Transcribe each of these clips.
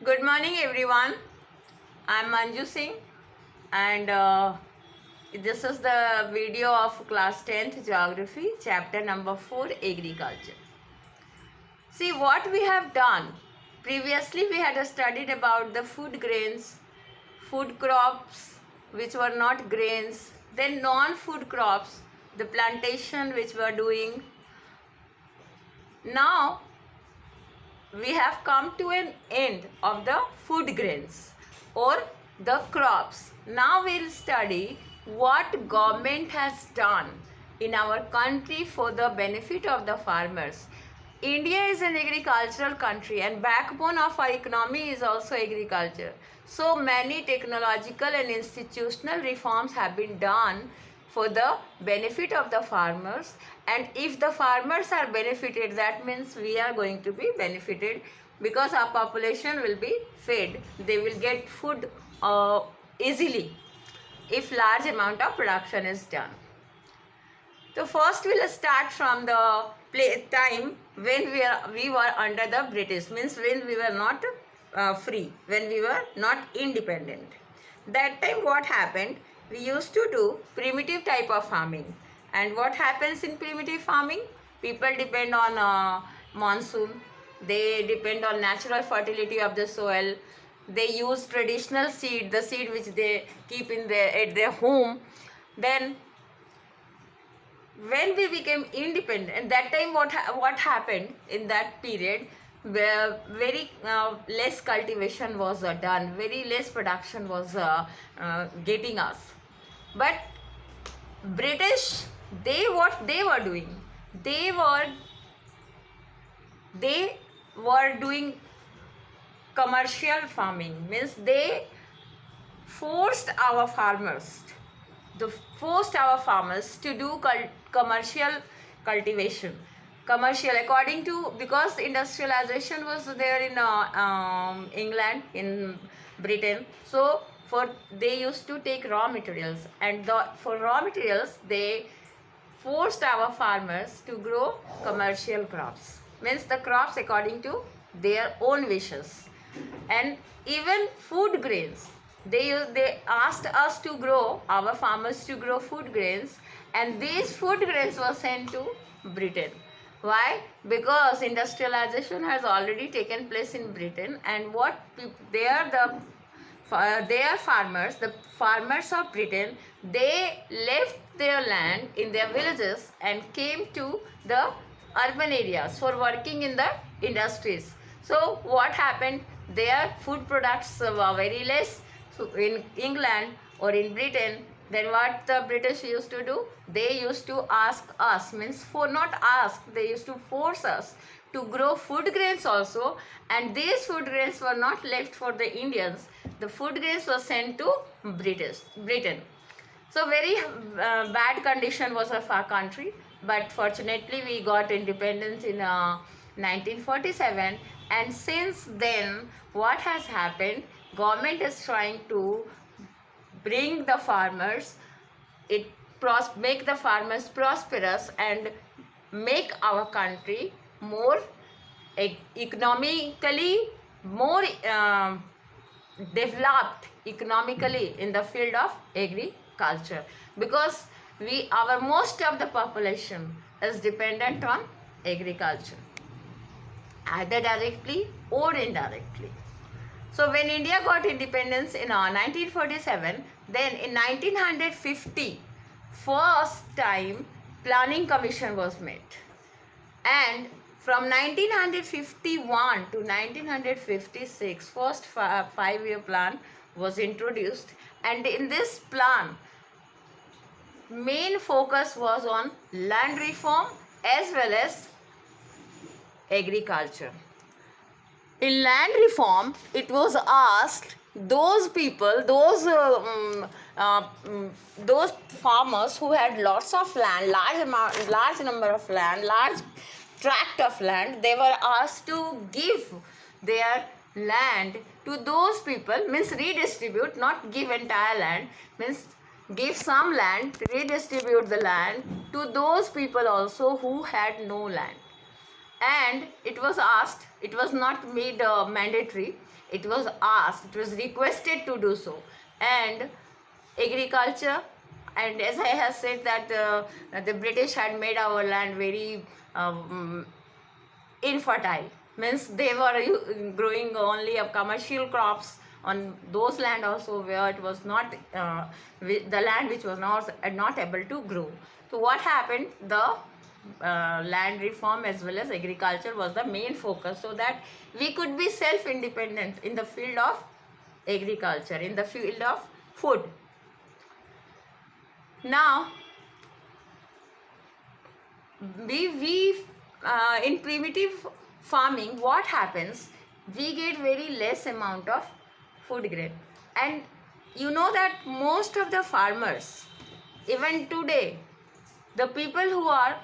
Good morning, everyone. I'm Manju Singh, and this is the video of class 10th Geography, chapter number 4, Agriculture. See what we have done. Previously, we had studied about the food grains, food crops which were not grains, then non-food crops, the plantation which we are doing. Now, we have come to an end of the food grains or the crops. Now we'll study what government has done in our country for the benefit of the farmers. India is an agricultural country and backbone of our economy is also agriculture. So many technological and institutional reforms have been done for the benefit of the farmers, and if the farmers are benefited, that means we are going to be benefited because our population will be fed. They will get food easily if large amount of production is done. So first we'll start from the time when we were under the British, means when we were not free, when we were not independent. That time what happened? We used to do primitive type of farming. And what happens in primitive farming? People depend on monsoon. They depend on natural fertility of the soil. They use traditional seed, the seed which they keep at their home. Then when we became independent, and that time what happened in that period, where very less cultivation was done, very less production was getting us. But British, what they were doing, they were doing commercial farming, means they forced our farmers to do commercial cultivation. Commercial, according to, because industrialization was there in England, in Britain, so they used to take raw materials, and for raw materials they forced our farmers to grow commercial crops, means the crops according to their own wishes. And even food grains, they asked us to grow, our farmers to grow food grains, and these food grains were sent to Britain. Why? Because industrialization has already taken place in Britain, and their farmers, the farmers of Britain, they left their land in their villages and came to the urban areas for working in the industries. So what happened? Their food products were very less. So in England or in Britain, then what the British used to do? They used to ask us, means for not ask, they used to force us to grow food grains also, and these food grains were not left for the Indians. The food grains were sent to Britain. So very bad condition was of our country, but fortunately we got independence in 1947, and since then what has happened? Government is trying to bring the farmers, make the farmers prosperous and make our country more economically, more developed economically in the field of agriculture, because most of the population is dependent on agriculture, either directly or indirectly. So when India got independence in 1947, then in 1950, first time planning commission was made, and from 1951 to 1956, first five-year plan was introduced, and in this plan, main focus was on land reform as well as agriculture. In land reform, it was asked those people, those farmers who had lots of land, large number of land, large tract of land, they were asked to give their land to those people, means redistribute, not give entire land, means give some land, redistribute the land to those people also who had no land. And it was asked, it was not made mandatory, it was asked, it was requested to do so. And agriculture, and as I have said that the British had made our land very infertile, means they were growing only of commercial crops on those land also where it was not the land which was not able to grow. So what happened, the land reform as well as agriculture was the main focus, so that we could be self-independent in the field of agriculture, in the field of food. Now we in primitive farming, what happens, we get very less amount of food grain. And you know that most of the farmers, even today, the people who are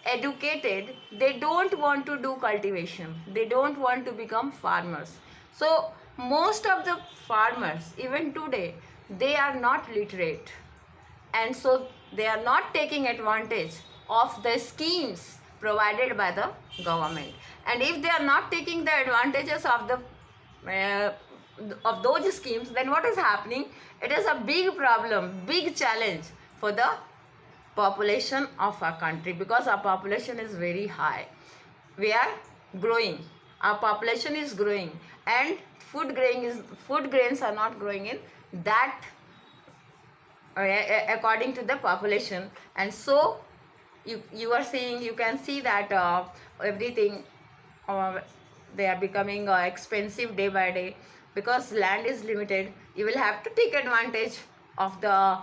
educated, they don't want to do cultivation, they don't want to become farmers. So most of the farmers even today, they are not literate, and so they are not taking advantage of the schemes provided by the government. And if they are not taking the advantages of those schemes, then what is happening, it is a big problem, big challenge for the population of our country, because our population is very high, we are growing, our population is growing, and food grains are not growing in that according to the population. And so you are seeing, you can see that everything they are becoming expensive day by day, because land is limited. You will have to take advantage of the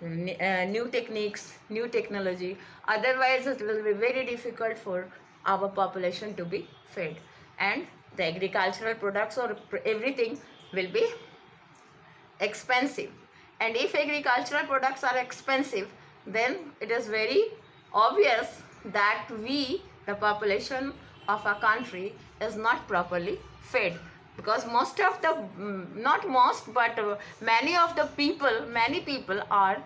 new techniques, new technology, otherwise it will be very difficult for our population to be fed, and the agricultural products or everything will be expensive. And if agricultural products are expensive, then it is very obvious that we, the population of our country, is not properly fed, because most of the not most but many of the people, many people are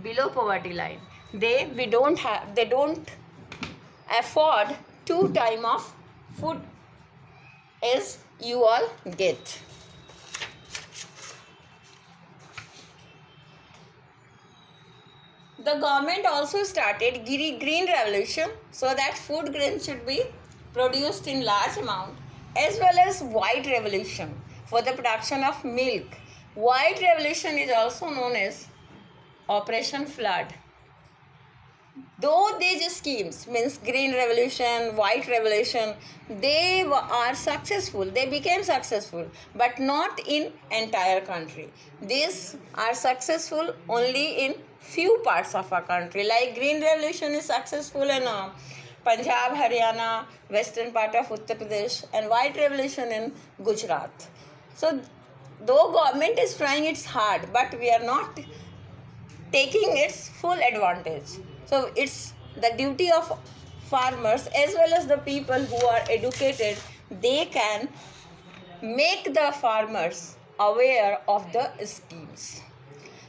below poverty line. They don't afford 2 times of food as you all get. The government also started green revolution, so that food grains should be produced in large amount, as well as white revolution for the production of milk. White revolution is also known as Operation Flood. Though these schemes, means green revolution, white revolution, they are successful, they became successful, but not in entire country. These are successful only in few parts of our country. Like green revolution is successful in Punjab, Haryana, western part of Uttar Pradesh, and white revolution in Gujarat. So though government is trying its hard, but we are not taking its full advantage. So it's the duty of farmers as well as the people who are educated, they can make the farmers aware of the schemes.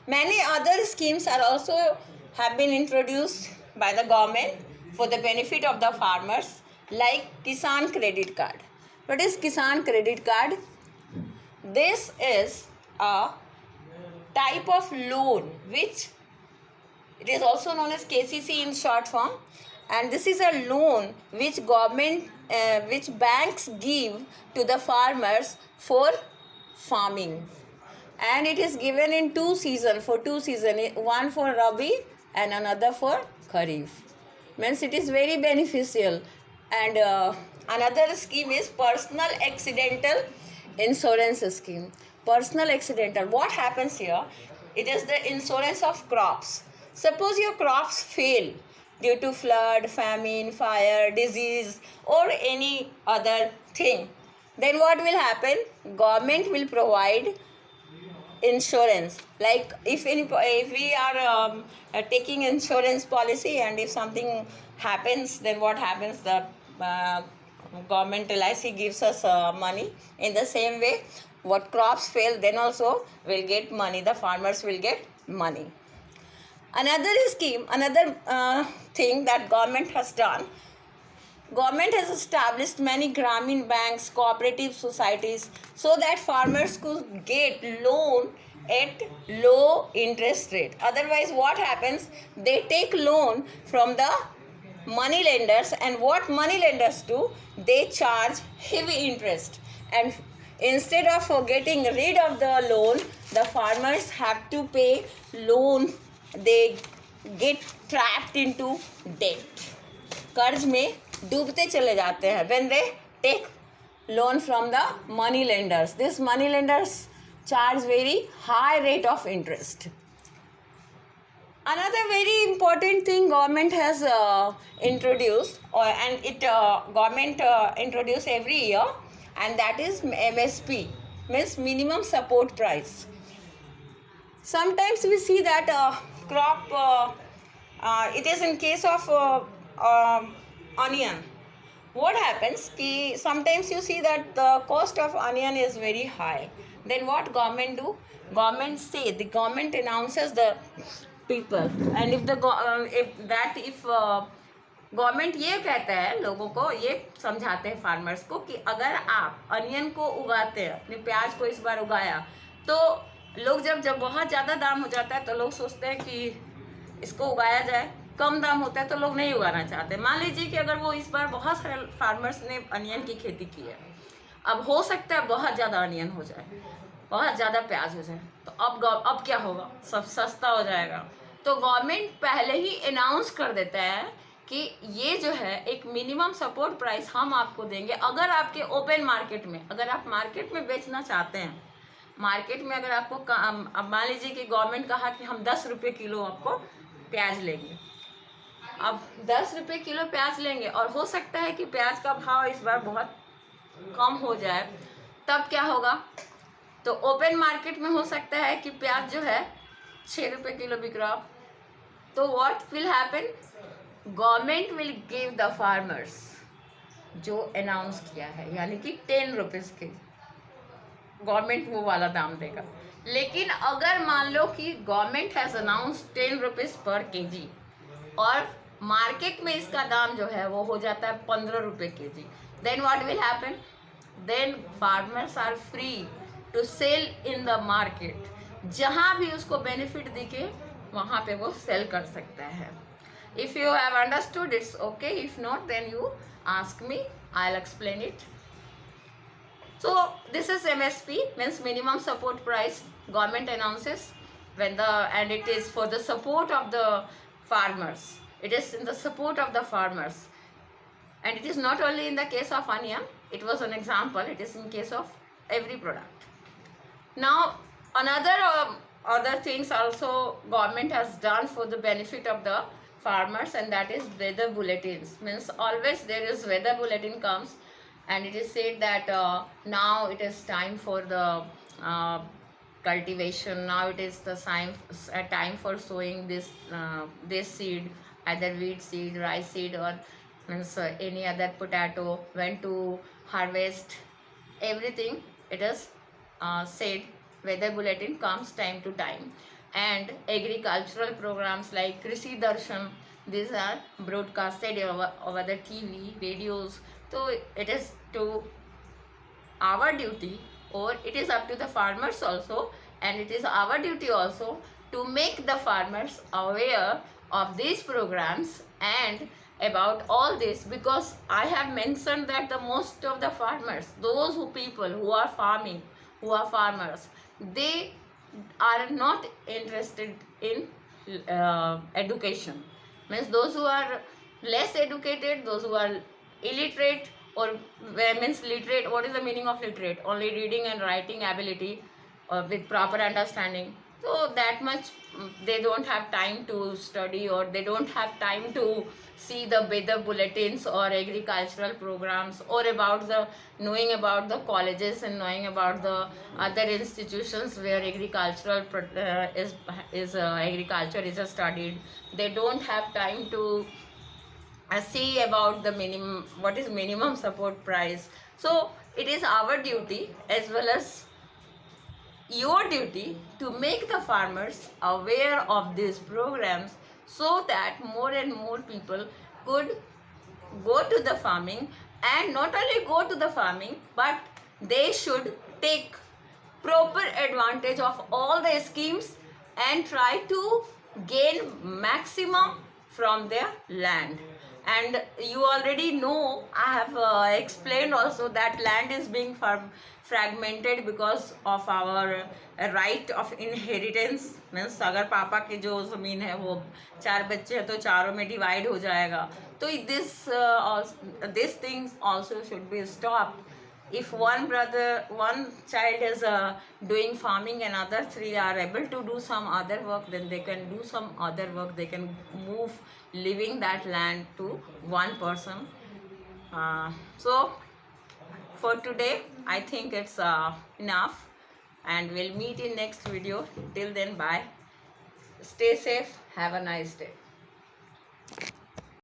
Many other schemes are also have been introduced by the government for the benefit of the farmers, like Kisan Credit Card. What is Kisan Credit Card? This is a type of loan which it is also known as KCC in short form, and this is a loan which which banks give to the farmers for farming, and it is given in 2 seasons, for 2 seasons, one for Rabi and another for Kharif. Means it is very beneficial. And another scheme is personal accidental insurance scheme. Personal accidental, what happens here? It is the insurance of crops. Suppose your crops fail due to flood, famine, fire, disease, or any other thing, then what will happen? Government will provide insurance. Like if we are taking insurance policy, and if something happens, then what happens? The government LIC gives us money. In the same way, what crops fail, then also will get money. The farmers will get money. Another scheme, another thing that government has done, Government has established many Gramin banks, cooperative societies, so that farmers could get loan at low interest rate. Otherwise, what happens? They take loan from the money lenders, and what money lenders do? They charge heavy interest, and instead of getting rid of the loan, the farmers have to pay loan. They get trapped into debt. कर्ज में डूबते चले जाते हैं when they take loan from the money lenders. This money lenders charge very high rate of interest. Another very important thing government has introduced, and it government introduce every year, and that is MSP, means minimum support price. Sometimes we see that crop, it is in case of onion. What happens ki sometimes you see that the cost of onion is very high. Then what government do? The government announces the people, and if government ये कहता है, लोगों को ये समझाते हैं farmers को कि अगर आप अनियन को उगाते हैं, अपने प्याज को इस बार उगाया, तो लोग जब बहुत ज़्यादा दाम हो जाता है तो लोग सोचते हैं कि इसको उगाया जाए, कम दाम होता है तो लोग नहीं उगाना चाहते. मान लीजिए कि अगर वो इस बार बहुत सारे फार्मर्स ने अनियन की खेती की है, अब हो सकता है बहुत ज़्यादा अनियन हो जाए, बहुत ज़्यादा प्याज हो जाए, तो अब क्या होगा? सब सस्ता हो जाएगा. तो गवर्नमेंट पहले ही अनाउंस कर देता है कि ये जो है एक मिनिमम सपोर्ट प्राइस हम आपको देंगे. अगर आपके ओपन मार्केट में, अगर आप मार्केट में बेचना चाहते हैं, मार्केट में अगर आपको, अब मान लीजिए कि गवर्नमेंट कहा कि हम 10 रुपये किलो आपको प्याज लेंगे. अब 10 रुपये किलो प्याज लेंगे और हो सकता है कि प्याज का भाव इस बार बहुत कम हो जाए, तब क्या होगा? तो ओपन मार्केट में हो सकता है कि प्याज जो है 6 रुपये किलो बिक रहा. तो what will happen? Government will give the farmers जो अनाउंस किया है, यानी कि 10 रुपीज़ के गवर्नमेंट वो वाला दाम देगा. लेकिन अगर मान लो कि गवर्नमेंट हैज़ अनाउंस 10 रुपीज़ पर केजी और मार्केट में इसका दाम जो है वो हो जाता है 15 रुपये KG, then what will happen? Then farmers are free to sell in the market. जहाँ भी उसको बेनिफिट दिखे वहाँ पे वो सेल कर सकता है. If you have understood it's okay, if not then you ask me, I will explain it. So this is MSP, means minimum support price. Government announces and it is for the support of the farmers. It is in the support of the farmers, and it is not only in the case of onion. It was an example. It is in case of every product. Now other things also government has done for the benefit of the farmers, and that is weather bulletins. Means always there is weather bulletin comes, and it is said that now it is time for the cultivation. Now it is the time for sowing this seed, either wheat seed, rice seed, or means any other potato. When to harvest, everything it is said. Weather bulletin comes time to time, and agricultural programs like Krishi Darshan, these are broadcasted over the TV, radios. So it is to our duty, or it is up to the farmers also, and it is our duty also to make the farmers aware of these programs and about all this, because I have mentioned that the most of the farmers, those people who are farming, who are farmers, they are not interested in education. Means those who are less educated, those who are illiterate, or means literate. What is the meaning of literate? Only reading and writing ability with proper understanding. So that much they don't have time to study, or they don't have time to see the weather bulletins or agricultural programs, or about the knowing about the colleges and knowing about the other institutions where agricultural agriculture is studied. They don't have time to see about the what is minimum support price. So it is our duty as well as your duty to make the farmers aware of these programs, so that more and more people could go to the farming, and not only go to the farming, but they should take proper advantage of all the schemes and try to gain maximum from their land. And you already know, I have explained also that land is being fragmented because of our right of inheritance. Means अगर पापा की जो ज़मीन है वो 4 बच्चे हैं तो चारों में डिवाइड हो जाएगा. तो this things also should be stopped. If one child is doing farming and other 3 are able to do some other work, then they can do some other work. They can move living that land to one person. So for today, I think it's enough, and we'll meet in next video. Till then, bye. Stay safe. Have a nice day.